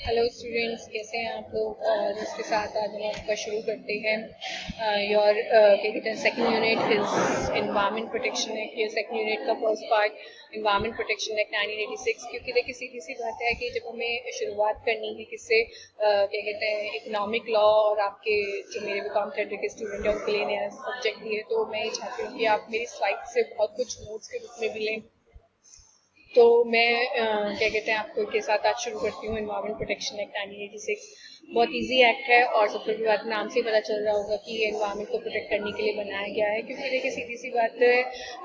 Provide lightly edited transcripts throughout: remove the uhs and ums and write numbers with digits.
Hello students, कैसे हैं आप लोग। और इसके साथ आज हम आपका शुरू करते हैं योर क्या कहते हैं second unit is environment protection act. ये सेकंड यूनिट का first part environment protection act 1986। क्योंकि देखिए सीधी सी बात है कि जब हमें शुरुआत करनी है किससे क्या कहते हैं इकोनॉमिक लॉ, और आपके जो मेरे बीकॉम थर्ड के स्टूडेंट हैं उनके लिए नया सब्जेक्ट भी है, तो मैं ये चाहती हूँ कि आप मेरी स्लाइड से बहुत कुछ नोट्स के रूप में भी लें। तो मैं क्या कहते हैं आपको के साथ आज शुरू करती हूँ एनवायरमेंट प्रोटेक्शन एक्ट 1986। बहुत इजी एक्ट है और सबसे बड़ी बात नाम से पता चल रहा होगा कि ये एनवायरमेंट को प्रोटेक्ट करने के लिए बनाया गया है। क्योंकि देखिए सीधी सी बात है,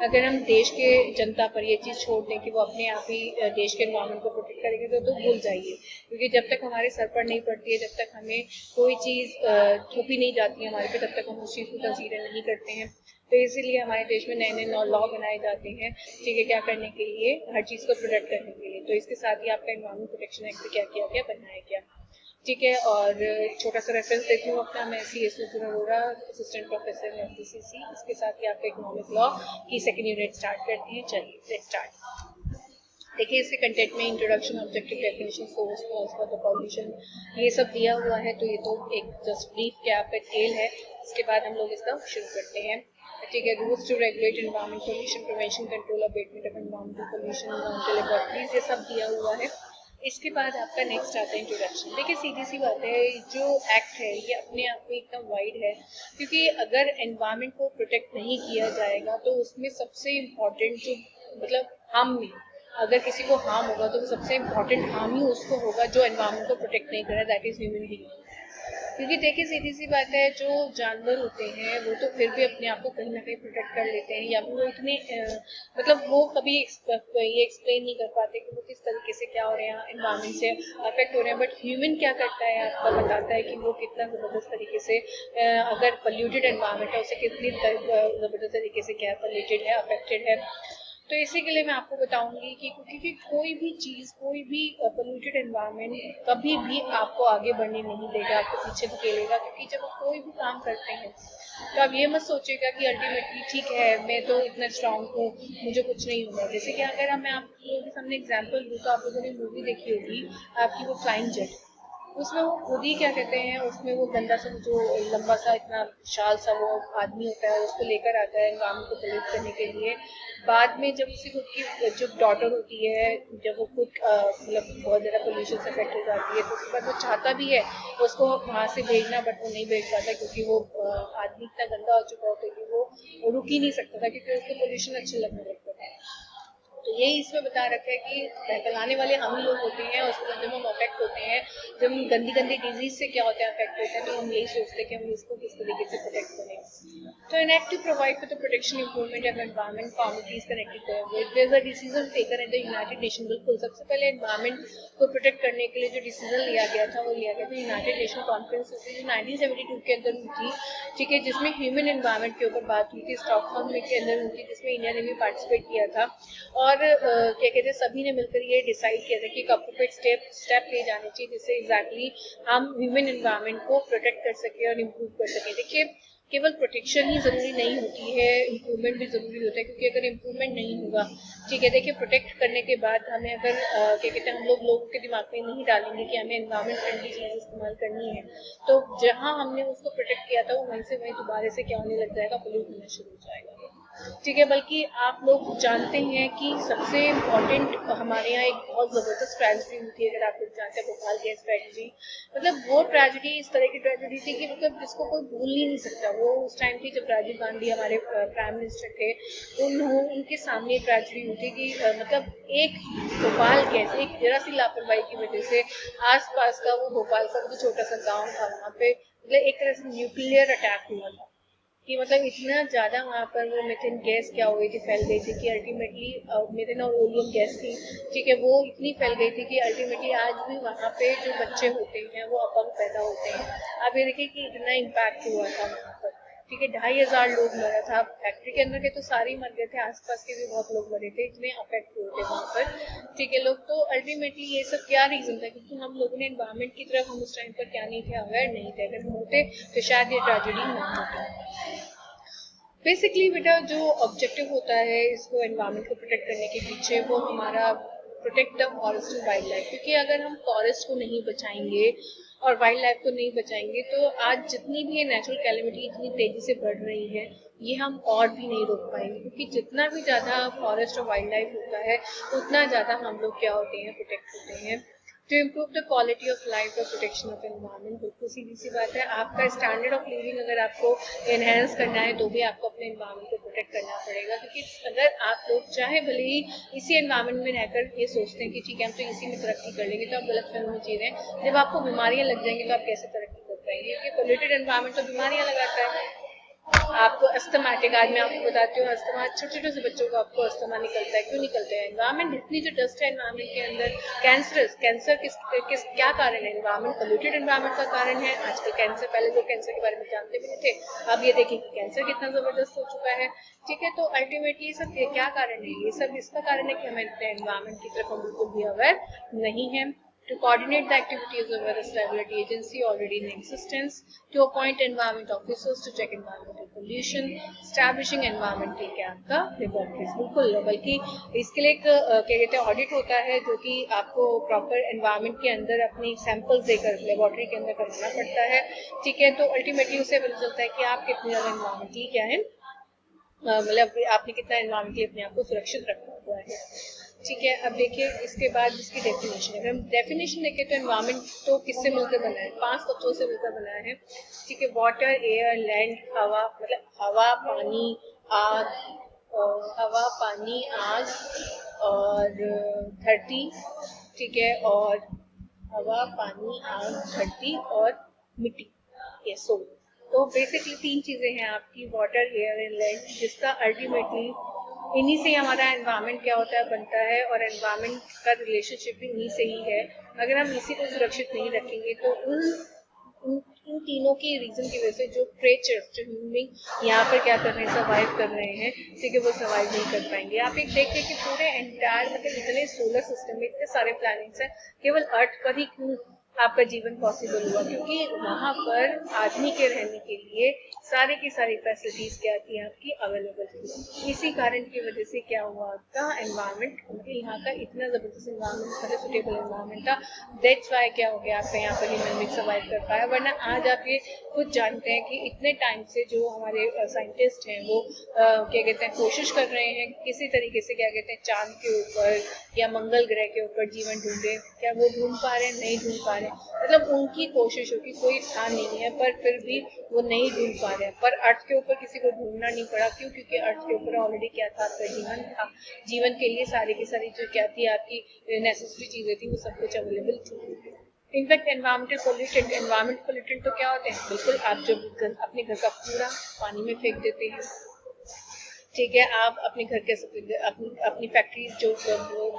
अगर हम देश के जनता पर ये चीज़ छोड़ दें कि वो अपने आप ही देश के एनवायरमेंट को प्रोटेक्ट करेंगे तो भूल जाइए। क्योंकि जब तक हमारे सर पर नहीं पड़ती है, जब तक हमें कोई चीज़ थोपी नहीं जाती है हमारे पे, तब तक हम उस चीज़ को कंसीडर नहीं करते हैं। तो इसीलिए हमारे देश में नए नए लॉ बनाए जाते हैं, ठीक है, क्या करने के लिए, हर चीज़ को प्रोटेक्ट करने के लिए। तो इसके साथ ही आपका एनवायरमेंट प्रोटेक्शन एक्ट क्या किया गया, बनाया गया, ठीक है। और छोटा सा रेफरेंस देती हूँ अपना, मैं CS अरोड़ा, असिस्टेंट प्रोफेसर में FPCC। इसके साथ ही आपका इकोनॉमिक लॉ की सेकंड यूनिट स्टार्ट करते हैं। चलिए लेट्स स्टार्ट। देखिए इसके कंटेंट में introduction, objective, definition, source, cause for the pollution, ये सब दिया हुआ है। तो ये तो एक जस्ट ब्रीफ क्या डिटेल है। इसके बाद हम लोग इसका शुरू करते हैं, ठीक है। Rules to regulate environment pollution, prevention, control, abatement of environmental pollution, environmental laboratories, ये सब दिया हुआ है। इसके बाद आपका नेक्स्ट आता है इंट्रोडक्शन। देखिए सीधी सी बात है, जो एक्ट है ये अपने आप में एकदम वाइड है। क्योंकि अगर एनवायरमेंट को प्रोटेक्ट नहीं किया जाएगा तो उसमें सबसे इम्पोर्टेंट जो मतलब हार्म में, अगर किसी को हार्म होगा तो सबसे इम्पोर्टेंट हार्म ही उसको होगा जो एनवायरमेंट को प्रोटेक्ट नहीं कर रहा है, दैट इज ह्यूमन बीइंग। क्योंकि देखिए सीधी सी बात है, जो जानवर होते हैं वो तो फिर भी अपने आप को कहीं ना कहीं प्रोटेक्ट कर लेते हैं, या फिर वो इतने मतलब वो कभी ये एक्सप्लेन नहीं कर पाते कि वो किस तरीके से क्या हो रहे हैं, एनवायरमेंट से अफेक्ट हो रहे हैं। बट ह्यूमन क्या करता है, आपका बताता है कि वो कितना ज़बरदस्त तरीके से अगर पोल्यूटेड एनवायरमेंट है उसे कितनी ज़बरदस्त तरीके से क्या पोल्यूटेड है, अफेक्टेड है। तो इसी के लिए मैं आपको बताऊंगी कि क्योंकि कोई भी चीज़, कोई भी पोल्यूटेड एनवायरनमेंट कभी भी आपको आगे बढ़ने नहीं देगा, आपको पीछे धकेलेगा। क्योंकि जब आप कोई भी काम करते हैं तो आप ये मत सोचिएगा कि अल्टीमेटली ठीक है मैं तो इतना स्ट्रांग हूँ, मुझे कुछ नहीं होगा। जैसे कि अगर मैं आप लोगों के सामने एग्जाम्पल दूँ तो आप लोगों ने मूवी देखी होगी आपकी, वो फ्लाइंग जेट। उसमें वो खुद ही क्या कहते हैं, उसमें वो गंदा सा जो लंबा सा इतना विशाल सा वो आदमी होता है उसको लेकर आता है एनवायरमेंट को पोल्यूट करने के लिए। बाद में जब उसकी खुद की जो डॉटर होती है, जब वो खुद मतलब बहुत ज़्यादा पोल्यूशन से अफेक्ट हो जाती है, तो उसके बाद वो चाहता भी है उसको वहाँ से भेजना, बट वो नहीं भेज पाता क्योंकि वो आदमी इतना गंदा हो चुका होता है कि वो रुक ही नहीं सकता था, क्योंकि उसको पोल्यूशन अच्छे लगने लगता था। तो यही इसमें बता रखा है कि फैलाने वाले हम ही लोग होते हैं। उसके बाद जब हम अफेक्ट होते हैं, जब हम गंदी गंदी डिजीज से क्या होते हैं अफेक्ट होते हैं, तो हम यही सोचते हैं कि हम इसको किस तरीके से प्रोटेक्ट करें। तो an act to provide for the protection improvement of environment committees connected there a decision taken at the United Nation. बिल्कुल सबसे पहले एनवायरमेंट को प्रोटेक्ट करने के लिए जो डिसीजन लिया गया था वो लिया गया था यूनाइटेड नेशन कॉन्फ्रेंस जो 1972 के अंदर हुई थी, ठीक है, जिसमें ह्यूमन एनवायरमेंट के ऊपर बात हुई थी। स्टॉकहोम के अंदर हुई थी, जिसमें इंडिया ने भी पार्टिसिपेट किया था। और क्या कहते हैं सभी ने मिलकर ये डिसाइड किया था कि अप्रोप्रिएट स्टेप लिए जाने चाहिए जिससे एग्जैक्टली हम ह्यूमन एनवायरमेंट को प्रोटेक्ट कर सके और इम्प्रूव कर सके। देखिए केवल प्रोटेक्शन ही ज़रूरी नहीं होती है, इम्प्रूवमेंट भी ज़रूरी होता है। क्योंकि अगर इम्प्रूवमेंट नहीं होगा, ठीक है, देखिए प्रोटेक्ट करने के बाद हमें अगर क्या कहते हैं हम लोगों के दिमाग में नहीं डालेंगे कि हमें एनवायरमेंट फ्रेंडली चीज़ इस्तेमाल करनी है, तो जहाँ हमने उसको प्रोटेक्ट किया था वो वहीं से वहीं दोबारा से क्या होने लग जाएगा, पोल्यूट होना शुरू हो जाएगा, ठीक है। बल्कि आप लोग जानते हैं कि सबसे इम्पोर्टेंट हमारे यहाँ एक बहुत ज़बरदस्त ट्रेजेडी हुई थी, अगर आप लोग जानते हैं, भोपाल गैस ट्रेजेडी। मतलब वो ट्रेजेडी इस तरह की ट्रेजेडी थी कि मतलब जिसको कोई भूल ही नहीं सकता। वो उस टाइम थी जब राजीव गांधी हमारे प्राइम मिनिस्टर थे, उनके सामने ट्रेजेडी हुई थी कि मतलब एक भोपाल गैस, एक जरा सी लापरवाही की वजह से आसपास का वो भोपाल का जो छोटा सा गाँव था वहाँ पे मतलब एक तरह से न्यूक्लियर अटैक हुआ था। कि मतलब इतना ज़्यादा वहाँ पर वो मीथेन गैस क्या हो गई थी, फैल गई थी कि अल्टीमेटली मीथेन और ओलियम गैस थी, ठीक है, वो इतनी फैल गई थी कि अल्टीमेटली आज भी वहाँ पे जो बच्चे होते हैं वो अपंग पैदा होते हैं। आप ये देखिए कि इतना इम्पैक्ट हुआ था वहाँ पर, ठीक है, 2500 लोग मरा था। फैक्ट्री के अंदर के तो सारे ही मर गए थे, आसपास के भी बहुत लोग मरे थे, इतने अफेक्ट हुए थे वहाँ पर, ठीक है लोग। तो अल्टीमेटली ये सब क्या रीजन था, क्योंकि हम लोगों ने एनवायरमेंट की तरफ हम उस टाइम पर क्या नहीं थे, अवेयर नहीं थे। अगर हम होते तो शायद ये ट्रेजेडी ना होती। बेसिकली बेटा जो ऑब्जेक्टिव होता है इसको एनवायरनमेंट को प्रोटेक्ट करने के पीछे, वो हमारा protect the forest and wild life, क्योंकि अगर हम फॉरेस्ट को नहीं बचाएंगे और वाइल्ड लाइफ को नहीं बचाएंगे तो आज जितनी भी ये नेचुरल कैलेमिटी इतनी तेजी से बढ़ रही है ये हम और भी नहीं रोक पाएंगे, क्योंकि जितना भी ज़्यादा फॉरेस्ट और वाइल्ड लाइफ होता है उतना ज़्यादा हम लोग क्या होते हैं, प्रोटेक्ट होते हैं। To improve the quality of life और प्रोटेक्शन ऑफ एनवायरनमेंट, बिल्कुल सीधी सी बात है, आपका स्टैंडर्ड ऑफ लिविंग अगर आपको एनहेंस करना है तो भी आपको अपने एनवायरनमेंट को प्रोटेक्ट करना पड़ेगा, क्योंकि अगर आप लोग चाहे भले ही इसी एनवायरनमेंट में रहकर ये सोचते हैं कि ठीक है हम तो इसी में तरक्की कर लेंगे, तो आप गलत फहमी में जी रहे हैं। जब आपको बीमारियां लग जाएंगी तो आप कैसे तरक्की कर पाएंगे, क्योंकि पोल्यूटेड एनवायरनमेंट तो बीमारियां लगाता है। आपको अस्थमाटिक, आज मैं आपको बताती हूँ, अस्थमा छोटे छोटे से बच्चों को आपको अस्थमा निकलता है, क्यों निकलता है? एनवायरनमेंट इतनी जो डस्ट है एनवायरनमेंट के अंदर, कैंसर किस क्या कारण है? एनवायरनमेंट, पोल्यूटेड एनवायरनमेंट का कारण है। आजकल कैंसर, पहले लोग कैंसर के बारे में जानते भी नहीं थे, अब ये देखिए कि कैंसर कितना जबरदस्त हो चुका है। ठीक है, तो अल्टीमेटली ये सब क्या कारण है? ये सब इसका कारण है कि हमें एनवायरनमेंट की तरफ बिल्कुल भी अवेयर नहीं है। To coordinate the activities of Forest Regulatory Agency already in existence, to appoint environment officers to check environmental pollution, establishing environmental क्या आपका laboratories, बिल्कुल, बल्कि इसके लिए एक क्या कहते हैं ऑडिट होता है जो कि आपको प्रॉपर एनवायरनमेंट के अंदर अपनी सैंपल्स देकर लेबोरेटरी के अंदर करवाना पड़ता है। ठीक है, तो अल्टीमेटली उससे पता चलता है कि आप कितनी ज़्यादा एनवायरमेंटली क्या है, मतलब आपने कितना एनवायरमेंटली अपने आप को सुरक्षित रखा हुआ है। ठीक है, अब देखिए इसके बाद इसकी डेफिनेशन, अगर हम डेफिनेशन देखें तो एनवायरमेंट तो किससे मिलकर बना है? 5 तत्वों से मिलकर बना है। ठीक है, वाटर, एयर, लैंड, हवा, मतलब हवा, पानी, आग, हवा, पानी, आग और धरती। ठीक है, और हवा, पानी, आग, धरती और मिट्टी, ये सोल। तो बेसिकली 3 चीजें हैं आपकी, वाटर, एयर एंड लैंड, जिसका अल्टीमेटली इन्हीं से हमारा एनवायरनमेंट क्या होता है, बनता है, और एनवायरनमेंट का रिलेशनशिप भी इन्हीं से ही है। अगर हम इसी को सुरक्षित नहीं रखेंगे तो इन तीनों की रीजन की वजह से जो क्रिएचर्स, जो ह्यूमन बीइंग यहाँ पर क्या कर रहे हैं, सर्वाइव कर रहे हैं, ठीक है, वो सर्वाइव नहीं कर पाएंगे। आप एक देखिए कि पूरे एंटायर, मतलब इतने सोलर सिस्टम में इतने सारे प्लैनेट्स हैं, केवल अर्थ पर ही क्यों आपका जीवन पॉसिबल हुआ? क्योंकि वहां पर आदमी के रहने के लिए सारी की सारी फैसिलिटीज क्या थी, आपकी अवेलेबल थी। इसी कारण की वजह से क्या हुआ, आपका एनवायरनमेंट, यहाँ का इतना जबरदस्त एनवायरनमेंट, मतलब सुटेबल एनवायरनमेंट था। दैट्स वाई क्या हो गया, आपका यहाँ पर ह्यूमन बीइंग सर्वाइव कर पाया। वरना आज आप ये खुद जानते हैं कि इतने टाइम से जो हमारे साइंटिस्ट हैं वो क्या कहते हैं, कोशिश कर रहे हैं किसी तरीके से, क्या कहते हैं, चांद के ऊपर या मंगल ग्रह के ऊपर जीवन ढूंढे। क्या वो ढूंढ पा रहे हैं? नहीं ढूंढ पा रहे, मतलब उनकी कोशिशों की कोई था नहीं है, पर फिर भी वो नहीं ढूंढ पा रहे हैं। पर अर्थ के ऊपर किसी को ढूंढना नहीं पड़ा, क्यों? क्योंकि अर्थ के ऊपर ऑलरेडी क्या था, आपका जीवन था। जीवन के लिए सारी की सारी जो क्या थी, आपकी नेसेसरी चीजें थी, वो सब कुछ अवेलेबल थी। इनफैक्ट एनवायरमेंट पोल्यूटेंट तो क्या होते हैं, बिल्कुल आप जब अपने घर का कूड़ा पानी में फेंक देते हैं, ठीक है, आप अपने घर के अपनी फैक्ट्रीज, जो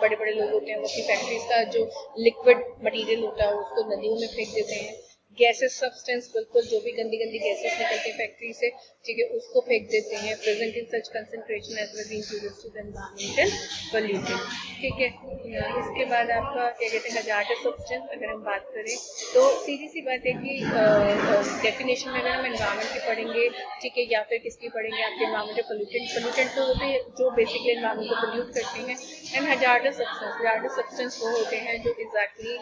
बड़े बड़े लोग होते हैं वो अपनी फैक्ट्रीज का जो लिक्विड मटेरियल होता है उसको नदियों में फेंक देते हैं। गैसेस, सब्सटेंस, बिल्कुल जो भी गंदी गंदी गैसेस निकलती है फैक्ट्री से, ठीक है, उसको फेंक देते हैं। Present in such concentration as well introduced to the environmental pollutant. ठीक है, इसके बाद आपका क्या कहते हैं, हजार्डस सब्सटेंस, अगर हम बात करें तो सीधी सी बात है कि डेफिनेशन में अगर हम एनवायरमेंट की पढ़ेंगे, ठीक है, या फिर किसकी पढ़ेंगे, आपके एनवायरमेंटल पोल्यूटेंट तो होते हैं जो बेसिकली एनवायरमेंट को पोल्यूट करते हैं। एंड हजार्डस सब्सटेंस वो होते हैं जो एग्जैक्टली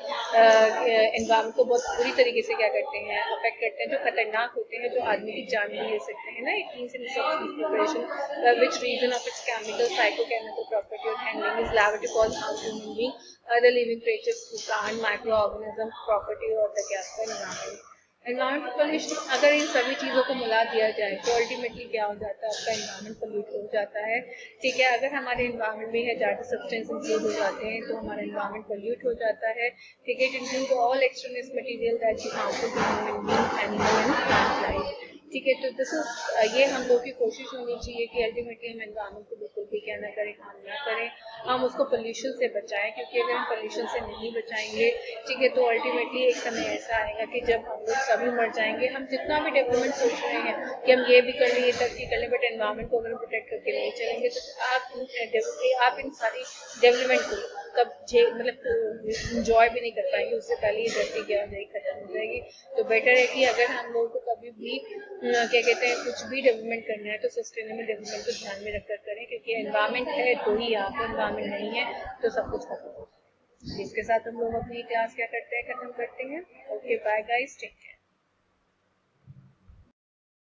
एनवायरमेंट को बहुत बुरी तरीके से क्या करते हैं, अफेक्ट करते हैं, जो खतरनाक होते हैं, जो आदमी की जान भी ले सकते हैं ना। It means in substance preparation which reason of its chemical, psychochemical property और handling is liable to cause harm to human being, other living creatures, plant, micro organism, property और द क्या एनवायरमेंट। एनवायरमेंट पोल्यूशन, अगर इन सभी चीज़ों को मिला दिया जाए तो अल्टीमेटली क्या हो जाता है, आपका एनवायरमेंट पोल्यूट हो जाता है। ठीक है, अगर हमारे एनवायरमेंट में ज़्यादा सब्सटेंस इंक्लूड हो जाते हैं तो हमारा एनवायरमेंट पोल्यूट हो जाता है। ठीक है, it include all extraneous material that is harmful to human being, animal and plant life. ठीक है, तो दिस इज ये हम लोग की कोशिश होनी चाहिए कि अल्टीमेटली हम एनवायरमेंट को बिल्कुल भी क्या ना करें, हार्म ना करें, हम उसको पोल्यूशन से बचाएं। क्योंकि अगर हम पोल्यूशन से नहीं बचाएंगे, ठीक है, तो अल्टीमेटली एक समय ऐसा आएगा कि जब हम लोग सभी मर जाएंगे। हम जितना भी डेवलपमेंट सोच रहे हैं कि हम ये भी कर लें, ये तरक्की कर लें, बट एनवायरमेंट को अगर प्रोटेक्ट करके नहीं चलेंगे तो आप इन सारी डेवलपमेंट को कब मतलब इंजॉय भी नहीं कर पाएंगे। उससे पहले ये धरती क्या हो जाएगी, खत्म हो जाएगी। तो बेटर है कि अगर हम लोगों को कभी भी क्या कहते हैं, कुछ भी डेवलपमेंट करना है तो सस्टेनेबल डेवलपमेंट को ध्यान में रखकर करें, क्योंकि एनवायरमेंट है तो ही आप, एनवायरमेंट नहीं है तो सब कुछ खत्म हो। इसके साथ हम लोग अपनी क्लास क्या करते हैं, खत्म करते हैं. Okay, bye guys, take care.